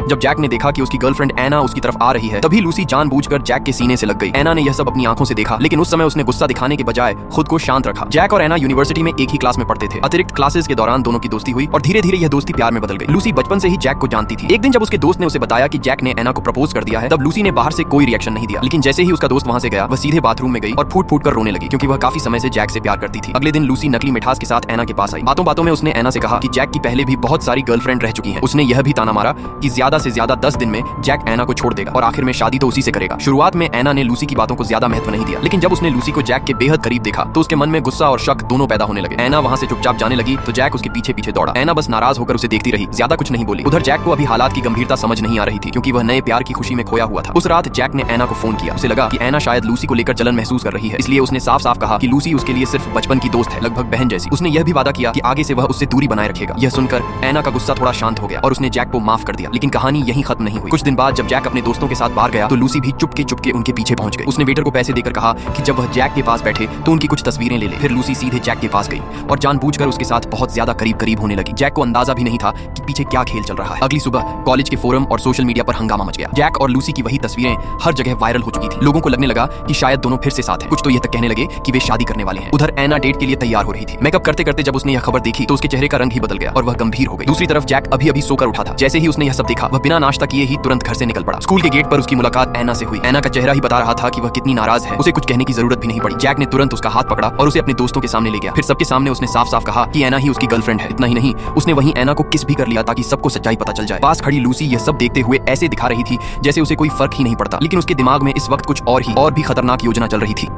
जब जैक ने देखा कि उसकी गर्लफ्रेंड एना उसकी तरफ आ रही है, तभी लूसी जानबूझकर जैक के सीने से लग गई। एना ने यह सब अपनी आंखों से देखा, लेकिन उस समय उसने गुस्सा दिखाने के बजाय खुद को शांत रखा। जैक और एना यूनिवर्सिटी में एक ही क्लास में पढ़ते थे। अतिरिक्त क्लासेस के दौरान दोनों की दोस्ती हुई और धीरे धीरे यह दोस्ती प्यार में बदल गई। लूसी बचपन से ही जैक को जानती थी। एक दिन जब उसके दोस्त ने उसे बताया कि जैक ने एना को प्रपोज कर दिया है, तब लूसी ने बाहर से कोई रिएक्शन नहीं दिया, लेकिन जैसे ही उसका दोस्त वहां से गया, वह सीधे बाथरूम में गई और फूट फूट कर रोने लगी, क्योंकि वह काफी समय से जैक से प्यार करती थी। अगले दिन लूसी नकली मिठास के साथ एना के पास आई। बातों बातों में उसने एना से कहा कि जैक की पहले भी बहुत सारी गर्लफ्रेंड रह चुकी हैं। उसने यह भी ताना मारा कि ज्यादा से ज्यादा 10 दिन में जैक एना को छोड़ देगा और आखिर में शादी तो उसी से करेगा। शुरुआत में एना ने लूसी की बातों को ज्यादा महत्व नहीं दिया, लेकिन जब उसने लूसी को जैक के बेहद करीब देखा तो उसके मन में गुस्सा और शक दोनों पैदा होने लगे। एना वहां से चुपचाप जाने लगी तो जैक उसके पीछे पीछे दौड़ा। एना बस नाराज होकर उसे देखती रही, ज्यादा कुछ नहीं बोली। उधर जैक को अभी हालात की गंभीरता समझ नहीं आ रही थी, क्योंकि वह नए प्यार की खुशी में खोया हुआ था। उस रात जैक ने एना को फोन किया। उसे लगा कि एना शायद लूसी को लेकर जलन महसूस कर रही है, इसलिए उसने साफ साफ कहा कि लूसी उसके लिए सिर्फ बचपन की दोस्त है, लगभग बहन जैसी। उसने यह भी वादा किया कि आगे से वह उससे दूरी बनाए रखेगा। यह सुनकर एना का गुस्सा थोड़ा शांत हो गया और उसने जैक को माफ कर दिया। लेकिन कहानी यहीं खत्म नहीं हुई। कुछ दिन बाद जब जैक अपने दोस्तों के साथ बाहर गया तो लूसी भी चुपके चुपके उनके पीछे पहुंच गई। उसने वेटर को पैसे देकर कहा कि जब वह जैक के पास बैठे तो उनकी कुछ तस्वीरें ले ले। फिर लूसी सीधे जैक के पास गई और जानबूझकर उसके साथ बहुत ज्यादा करीब करीब होने लगी। जैक को अंदाजा भी नहीं था कि पीछे क्या खेल चल रहा है। अगली सुबह कॉलेज के फोरम और सोशल मीडिया पर हंगामा मच गया। जैक और लूसी की वही तस्वीरें हर जगह वायरल हो चुकी थी। लोगों को लगने लगा कि शायद दोनों फिर से साथ हैं। कुछ तो यह तक कहने लगे कि वे शादी करने वाले हैं। उधर एना डेट के लिए तैयार हो रही थी। मेकअप करते करते जब उसने यह खबर देखी तो उसके चेहरे का रंग ही बदल गया और वह गंभीर हो गई। दूसरी तरफ जैक अभी अभी सोकर उठा था। जैसे ही उसने यह सब देखा, वह बिना नाश्ता किए ही तुरंत घर से निकल पड़ा। स्कूल के गेट पर उसकी मुलाकात एना से हुई। एना का चेहरा ही बता रहा था कि वह कितनी नाराज है। उसे कुछ कहने की जरूरत भी नहीं पड़ी। जैक ने तुरंत उसका हाथ पकड़ा और उसे अपने दोस्तों के सामने ले गया। फिर सबके सामने उसने साफ साफ कहा कि एना ही उसकी गर्लफ्रेंड है। इतना ही नहीं, उसने वहीं एना को किस भी कर लिया ताकि सबको सच्चाई पता चल जाए। पास खड़ी लूसी यह सब देखते हुए ऐसे दिखा रही थी जैसे उसे कोई फर्क ही नहीं पड़ता, लेकिन उसके दिमाग में इस वक्त कुछ और भी खतरनाक योजना चल रही थी।